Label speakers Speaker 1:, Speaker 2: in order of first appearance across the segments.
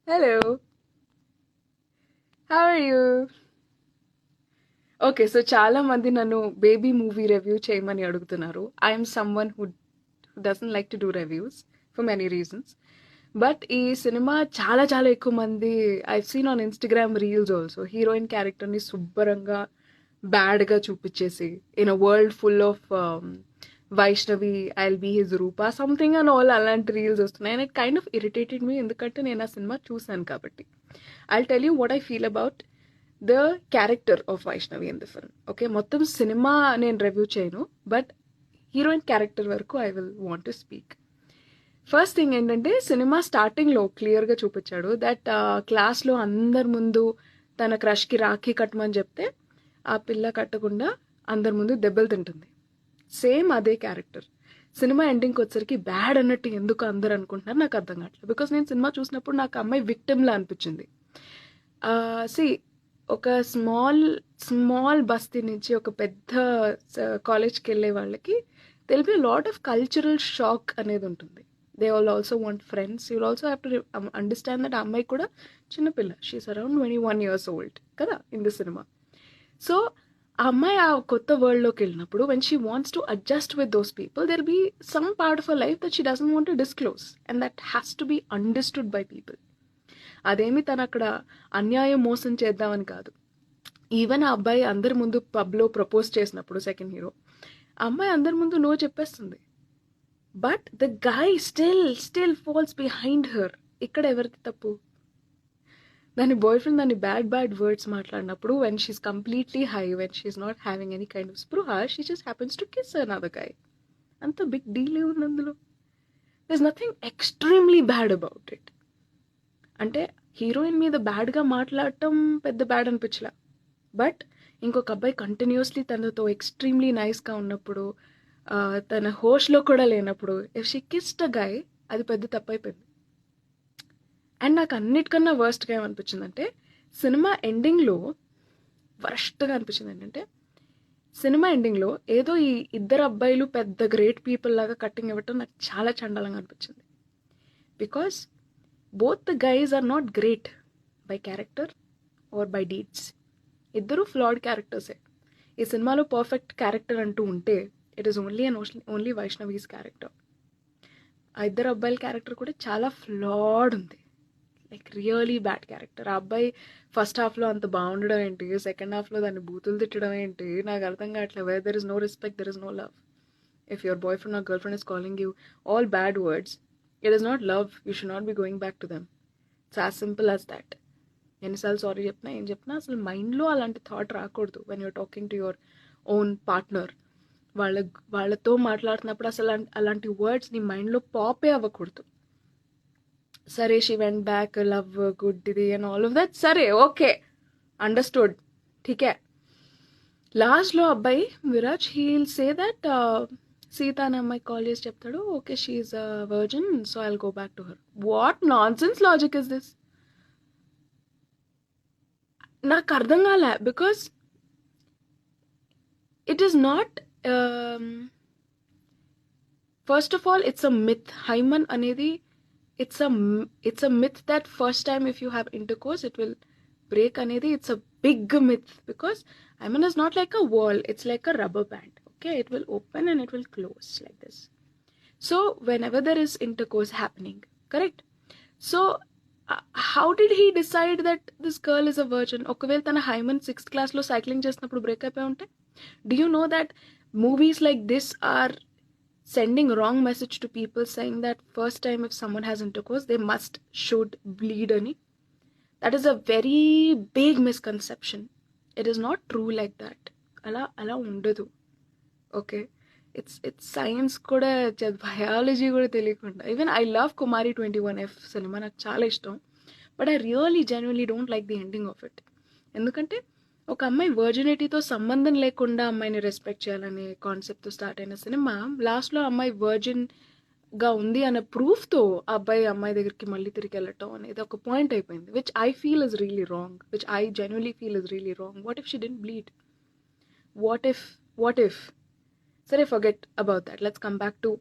Speaker 1: Hello, how are you? Okay. So చాలా మంది నన్ను బేబీ మూవీ రివ్యూ చేయమని అడుగుతున్నారు. I'm someone who doesn't like to do reviews for many reasons. But ఈ సినిమా చాలా చాలా ఎక్కువ మంది I've seen on Instagram reels also heroine క్యారెక్టర్‌ని శుభ్రంగా బ్యాడ్‌గా చూపిచ్చేసి in a world full of Vaishnavi I'll be his Roopa something and all అలాంటి రీల్స్ వస్తున్నాయి. And it kind of irritated me ఎందుకంటే నేను ఆ సినిమా చూసాను కాబట్టి. I'll tell you what I feel about the character of Vaishnavi in the film. Okay, మొత్తం cinema నేను రివ్యూ చేయను, బట్ హీరోయిన్ క్యారెక్టర్ వరకు I will want to speak. First thing ఏంటంటే సినిమా స్టార్టింగ్లో క్లియర్గా చూపించాడు దట్ క్లాస్లో అందరి ముందు తన క్రష్కి రాఖీ కట్టమని చెప్తే ఆ పిల్ల కట్టకుండా అందరి ముందు దెబ్బలు తింటుంది. సేమ్ అదే క్యారెక్టర్ సినిమా ఎండింగ్కి వచ్చరికి బ్యాడ్ అన్నట్టు ఎందుకు అందరు అనుకుంటున్నారు నాకు అర్థం కావట్లేదు. బికాస్ నేను సినిమా చూసినప్పుడు నాకు అమ్మాయి విక్టిమ్లా అనిపించింది. సి ఒక స్మాల్ బస్తీ నుంచి ఒక పెద్ద కాలేజ్కి వెళ్ళే వాళ్ళకి తెలిపి లాట్ ఆఫ్ కల్చరల్ షాక్ అనేది ఉంటుంది. They all also want friends. You will also have to understand that అమ్మాయి కూడా చిన్నపిల్ల, షీస్ అరౌండ్ 21 years old కదా ఇన్ ది సినిమా. సో ఆ అమ్మాయి ఆ కొత్త వరల్డ్లోకి వెళ్ళినప్పుడు when she wants to adjust with those people there be some part of a life that she doesn't want to disclose and that has to be understood by people. అదేమి తను అక్కడ అన్యాయం మోసం చేద్దామని కాదు. ఈవెన్ ఆ అబ్బాయి అందరి ముందు పబ్లో ప్రపోజ్ చేసినప్పుడు సెకండ్ హీరో అమ్మాయి అందరి ముందు నో చెప్పేస్తుంది. But the guy still falls behind her. ఇక్కడ ఎవరిది తప్పు? దాని బాయ్ ఫ్రెండ్ దాన్ని బ్యాడ్ వర్డ్స్ మాట్లాడినప్పుడు when she's completely high, when she's not having any kind of స్పృహ, she just happens to kiss another guy. అంత బిగ్ డీల్ ఉంది అందులో. There is nothing extremely bad about it. అంటే heroine మీద బ్యాడ్గా మాట్లాడటం పెద్ద బ్యాడ్ అనిపించలే. బట్ ఇంకొక అబ్బాయి కంటిన్యూస్లీ తనతో ఎక్స్ట్రీమ్లీ నైస్గా ఉన్నప్పుడు, తన హోష్లో కూడా లేనప్పుడు if she kissed a guy, అది పెద్ద తప్పైపోయింది. అండ్ నాకు అన్నిటికన్నా వర్స్ట్గా ఏమనిపించిందంటే సినిమా ఎండింగ్లో వర్స్ట్గా అనిపించింది ఏంటంటే సినిమా ఎండింగ్లో ఏదో ఈ ఇద్దరు అబ్బాయిలు పెద్ద గ్రేట్ పీపుల్ లాగా కట్టింగ్ ఇవ్వటం నాకు చాలా చండాలంగా అనిపించింది. Because both the guys are not great by character or by deeds. ఇద్దరు ఫ్లాడ్ క్యారెక్టర్సే. ఈ సినిమాలో పర్ఫెక్ట్ క్యారెక్టర్ అంటూ ఉంటే it is only Vaishnavi's character. ఆ ఇద్దరు అబ్బాయిల క్యారెక్టర్ కూడా చాలా ఫ్లాడ్ ఉంది, లైక్ రియలీ బ్యాడ్ క్యారెక్టర్. ఆ అబ్బాయి ఫస్ట్ హాఫ్లో అంత బాగుండడం ఏంటి, సెకండ్ హాఫ్లో దాన్ని బూతులు తిట్టడం ఏంటి, నాకు అర్థం కావట్లేదు. Where there is no respect, there is no love. If your boy friend or girl friend is calling you all bad words, it is not love. You should not be going back to them. It's as simple as that. ఎన్నిసార్లు sorry చెప్పినా ఏం చెప్పినా అసలు మైండ్లో అలాంటి thought రాకూడదు when you're talking to your own partner. వాళ్ళతో మాట్లాడుతున్నప్పుడు అసలు అలాంటి వర్డ్స్ నీ మైండ్లో పాపే అవ్వకూడదు. సరే she went back, love good ఇది అండ్ ఆల్ ఆఫ్ దట్, సరే ఓకే అండర్స్టూడ్, ఠీకే. లాస్ట్లో అబ్బాయి Viraj he'll say that Sita అనే అమ్మాయి కాల్ చేసి చెప్తాడు okay she's a virgin so I'll go back to her. What nonsense logic is this? నాకు అర్థం కాలే. Because it is not, first of all it's a myth. Hyman anedi, it's a myth that first time if you have intercourse it will break anedi. It's a big myth because hymen is not like a wall, it's like a rubber band. Okay, it will open and it will close like this. So whenever there is intercourse happening, correct? So how did he decide that this girl is a virgin? ఒకవేళ తన Hyman 6th క్లాస్లో cycling చేసినప్పుడు break అయిపోయి ఉంటే, do you know that movies like this are sending wrong message to people saying that first time if someone has intercourse they should bleed ani? That is a very big misconception. It is not true like that. అలా ఉండదు. Okay, it's science కూడా, biology కూడా తెలియకుండా. Even I love Kumari 21F cinema, నాకు చాలా ఇష్టం. But I really genuinely don't like the ending of it. ఎందుకంటే ఒక అమ్మాయి వర్జినిటీతో సంబంధం లేకుండా అమ్మాయిని రెస్పెక్ట్ చేయాలనే కాన్సెప్ట్తో స్టార్ట్ అయిన సినిమా లాస్ట్లో అమ్మాయి వర్జిన్గా ఉంది అనే ప్రూఫ్తో ఆ అమ్మాయి దగ్గరికి మళ్ళీ తిరిగి వెళ్ళటం అనేది ఒక పాయింట్ అయిపోయింది, which I feel is really wrong, which I genuinely feel is really wrong. What if she didn't bleed? What if సరే forget about that, let's come back to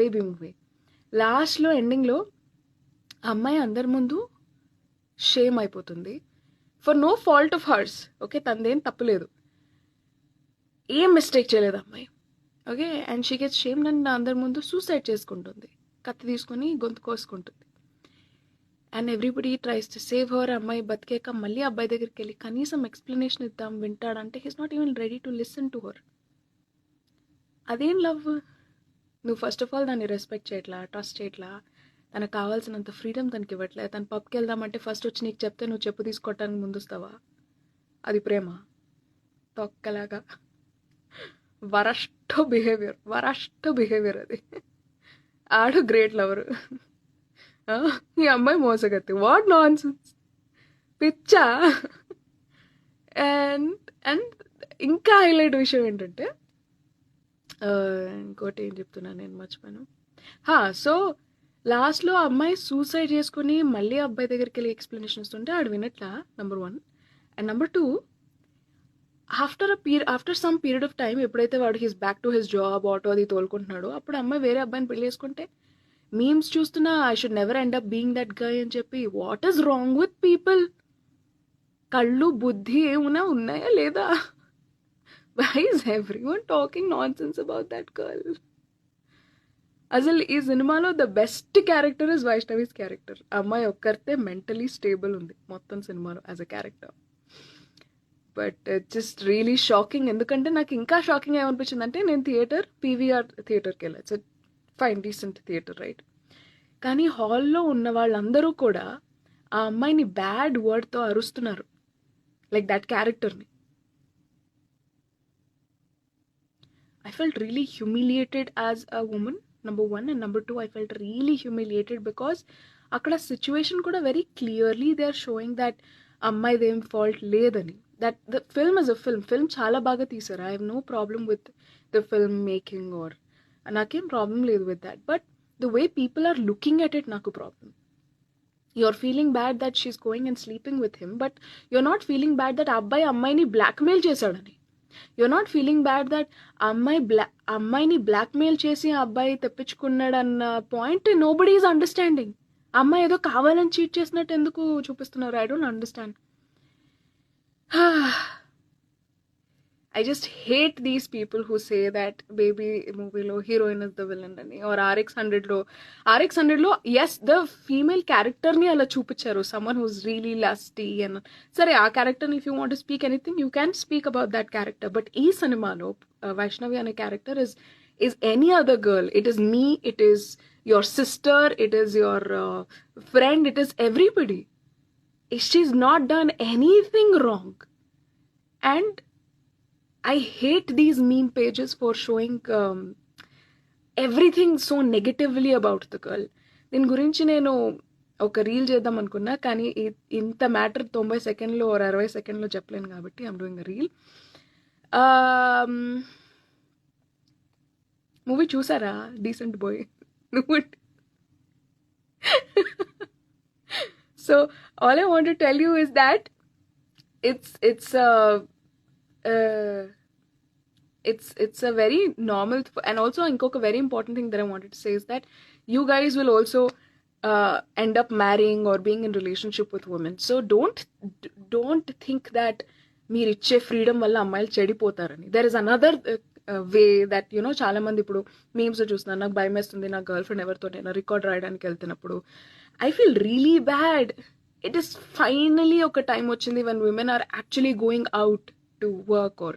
Speaker 1: Baby movie. లాస్ట్లో ఎండింగ్లో అమ్మాయి అందరి ముందు shame అయిపోతుంది for no fault of hers. Okay, తనదేం తప్పులేదు, ఏం mistake చేయలేదు అమ్మాయి. Okay, and she gets shame and అందరి ముందు సూసైడ్ చేసుకుంటుంది, కత్తి తీసుకొని గొంతు కోసుకుంటుంది. And everybody tries to save her. అమ్మాయి బతికేక మళ్ళీ అబ్బాయి దగ్గరికి వెళ్ళి కనీసం ఎక్స్ప్లెనేషన్ ఇద్దాం వింటాడంటే he's not even ready to listen to her. అదేం లవ్? నువ్వు ఫస్ట్ ఆఫ్ ఆల్ దాన్ని రెస్పెక్ట్ చేయట్లా, ట్రస్ట్ చేయట్లా, తనకు కావాల్సినంత ఫ్రీడమ్ తనకి ఇవ్వట్లే. తను పబ్కి వెళ్దామంటే ఫస్ట్ వచ్చి నీకు చెప్తే నువ్వు చెప్పు తీసుకోవటానికి ముందుస్తావా? అది ప్రేమ? తొక్కలాగా వరస్ట్ బిహేవియర్ అది. ఆడు గ్రేట్ లవర్, ఈ అమ్మాయి మోసగత్తి. వాట్ నాన్ సెన్స్, పిచ్చా. అండ్ ఇంకా హైలైట్ విషయం ఏంటంటే, ఇంకోటి ఏం చెప్తున్నాను నేను మర్చిపోయాను. సో లాస్ట్లో అమ్మాయి సూసైడ్ చేసుకుని మళ్ళీ అబ్బాయి దగ్గరికి వెళ్ళి ఎక్స్ప్లెనేషన్ ఇస్తుంటే ఆడు వినట్లా, number 1. And number 2, after some period of time ఎప్పుడైతే వాడు his back to his job, auto అది తోలుకుంటున్నాడు, అప్పుడు అమ్మాయి వేరే అబ్బాయిని పెళ్లి చేసుకుంటే మీమ్స్ చూస్తున్నా I should never end up being that guy అని చెప్పి. What is wrong with people? కళ్ళు బుద్ధి ఏమున్నా ఉన్నాయా లేదా? Why is everyone talking nonsense about that girl? అసలు ఈ సినిమాలో the best character is Vaishnavi's character. అమ్మాయి ఒక్కరితే మెంటలీ స్టేబుల్ ఉంది మొత్తం సినిమాలో as a character. But just really shocking. ఎందుకంటే నాకు ఇంకా షాకింగ్ ఏమనిపించింది అంటే, నేను పీవీఆర్ థియేటర్కి వెళ్ళాను. It's fine decent theatre, right? కానీ హాల్లో ఉన్న వాళ్ళందరూ కూడా ఆ అమ్మాయిని బ్యాడ్ వర్డ్తో అరుస్తున్నారు, లైక్ దట్ క్యారెక్టర్ని. I felt really humiliated as a woman, number 1, and number 2, I felt really humiliated because akkada situation kuda very clearly they are showing that ammayideem fault ledani. That the film is a film chaala baga teesaru. I have no problem with the film making or nakem problem ledhu with that, but the way people are looking at it naku problem. You're feeling bad that she's going and sleeping with him, but you're not feeling bad that abbayi ammayini blackmail chesadani. You're not feeling bad that అమ్మాయిని blackmail చేసి ఆ అబ్బాయి తెప్పించుకున్నాడు అన్న point nobody is understanding. అమ్మాయి ఏదో కావాలని cheat చేసినట్టు ఎందుకు చూపిస్తున్నారు? I don't understand. I just hate these people who say that baby movie lo heroine is the villain ani, or RX100 lo yes the female character ni ala chupicharu, someone who's really lusty and sare aa character if you want to speak anything you can speak about that character, but ee cinema lo Vaishnavi ane character is any other girl. It is me, it is your sister, it is your friend, it is everybody. She's not done anything wrong. And I hate these meme pages for showing everything so negatively about the girl. దీని గురించి నేను ఒక reel చేద్దాం అనుకున్నా, కానీ ఇంత matter 90 సెకండ్లో 60 సెకండ్లో చెప్పలేను కాబట్టి I'm doing a reel. Movie చూసారా? Decent boy. So all I want to tell you is that it's a very normal, and also inkoka very important thing that I wanted to say is that you guys will also end up marrying or being in relationship with women. So don't think that meer iche freedom valla ammayలు చెడిపోతారని. There is another way that చాలా మంది ఇప్పుడు memes చూస్తున్నారు, నాకు భయం వేస్తుంది నా girl friend ఎవరితోనైనా record రాయడానికి వెళ్తున్నప్పుడు. I feel really bad. It is finally ఒక టైం వచ్చింది when women are actually going out to work or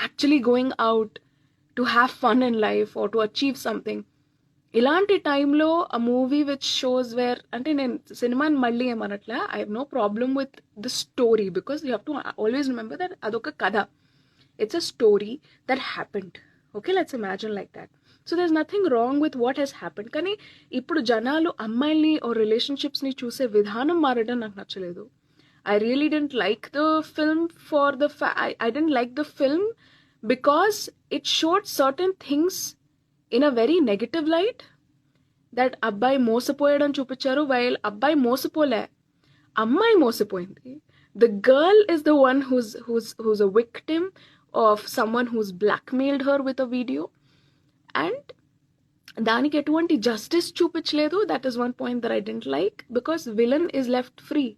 Speaker 1: actually going out to have fun in life or to achieve something. ఇలాంటి టైంలో a movie which shows where, అంటే నేను సినిమాని మళ్ళీ ఏమనట్లా, I have no problem with the story because you have to always remember that అదొక కథ. It's a story that happened. Okay, let's imagine like that. So there's nothing wrong with what has happened. కానీ ఇప్పుడు జనాలు అమ్మాయిల్ని or relationships ని చూసే విధానం మారడం నాకు నచ్చలేదు. I really didn't like the film for the I didn't like the film because it showed certain things in a very negative light. That అబ్బాయి మోసపోయాడని చూపించారు, while అబ్బాయి మోసపోలే, అమ్మాయి మోసపోయింది. The girl is the one who's a victim of someone who's blackmailed her with a video, and దానికి ఎటువంటి justice చూపించలేదు. That is one point that I didn't like because villain is left free.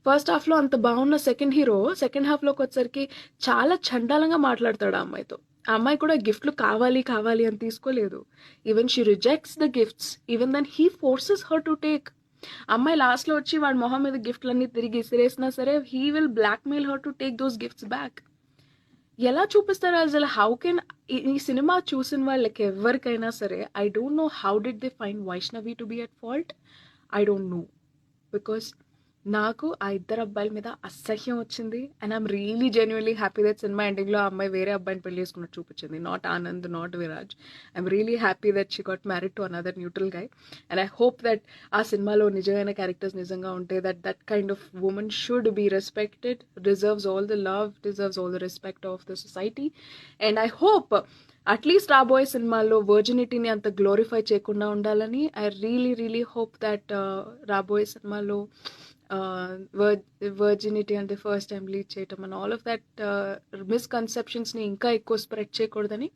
Speaker 1: First హాఫ్లో అంత బాగున్న second hero second హాఫ్లోకి వచ్చేసరికి చాలా చండాలంగా మాట్లాడతాడు ఆ అమ్మాయితో. ఆ అమ్మాయి కూడా గిఫ్ట్లు కావాలి కావాలి అని తీసుకోలేదు. Even she rejects the gifts, even then he forces her to take. అమ్మాయి లాస్ట్లో వచ్చి వాడి మొహం మీద గిఫ్ట్లన్నీ తిరిగి ఇసిరేసినా సరే he will blackmail her to take those gifts back. ఎలా చూపిస్తారు అసలు? హౌ కెన్ ఈ సినిమా చూసిన వాళ్ళకి ఎవరికైనా సరే I don't know how did they find Vaishnavi to be at fault. I don't know, because నాకు ఆ ఇద్దరు అబ్బాయిల మీద అసహ్యం వచ్చింది. And I'm really genuinely happy that cinema ఎండింగ్లో ఆ అమ్మాయి వేరే అబ్బాయిని పెళ్లి చేసుకున్నట్టు చూపించింది, not Anand, not Viraj. I'm really happy that she got married to another neutral guy. And I hope that ఆ సినిమాలో నిజమైన క్యారెక్టర్స్ నిజంగా ఉంటే that kind of women should be respected, deserves all the love, deserves all the respect of the society. And I hope at least రాబోయే సినిమాల్లో వర్జినిటీని అంత glorify చేయకుండా ఉండాలని. ఐ రియలీ హోప్ దట్ రాబోయే సినిమాలో వర్జినిటీ అంటే ఫస్ట్ టైం లీడ్ చేయటం and all of that మిస్కన్సెప్షన్స్ని ఇంకా ఎక్కువ స్ప్రెడ్ చేయకూడదని.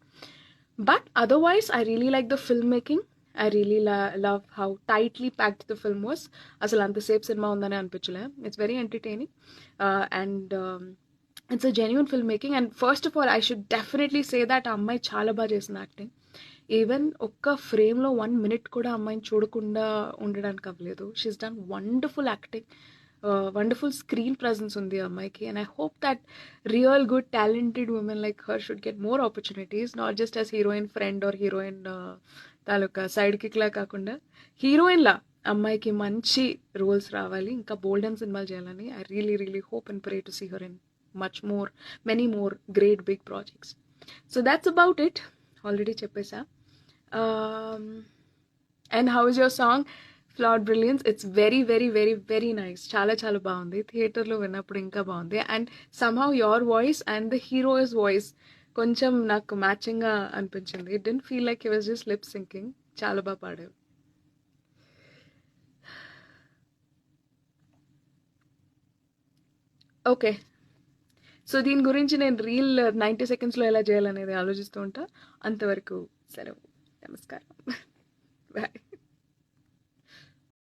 Speaker 1: But otherwise I really like the film making. I really love how tightly packed the film was. అసలు అంతసేపు సినిమా ఉందని అనిపించలే. It's very entertaining and it's a genuine film making. And first of all I should definitely say that ఆ అమ్మాయి చాలా బాగా చేసిన యాక్టింగ్. ఈవెన్ ఒక్క ఫ్రేమ్లో 1 minute కూడా అమ్మాయిని చూడకుండా ఉండడానికి అవ్వలేదు. She's done wonderful acting, wonderful screen presence ఉంది ఆ అమ్మాయికి. And I hope that real good talented women like her should get more opportunities, not just as heroine friend or heroine తాలూకా సైడ్ కిక్లా కాకుండా హీరోయిన్లా అమ్మాయికి మంచి రోల్స్ రావాలి, ఇంకా బోల్డెన్ సినిమాలు చేయాలని I really hope and pray to see her in many more great big projects. So that's about it. Already చెప్పేసా. And how is your song Flawed Brilliance? It's very nice. చాలా బాగుంది. థియేటర్లో విన్నప్పుడు ఇంకా బాగుంది. And somehow your voice and the hero's voice కొంచెం నాకు మ్యాచింగ్గా అనిపించింది. It didn't feel like he was just lip syncing. చాలా బాగా పాడావు. ఓకే, సో దీని గురించి నేను రీల్ 90 secondsలో ఎలా చేయాలనేది ఆలోచిస్తూ ఉంటా. అంతవరకు సెలవు. నమస్కారం. బాయ్.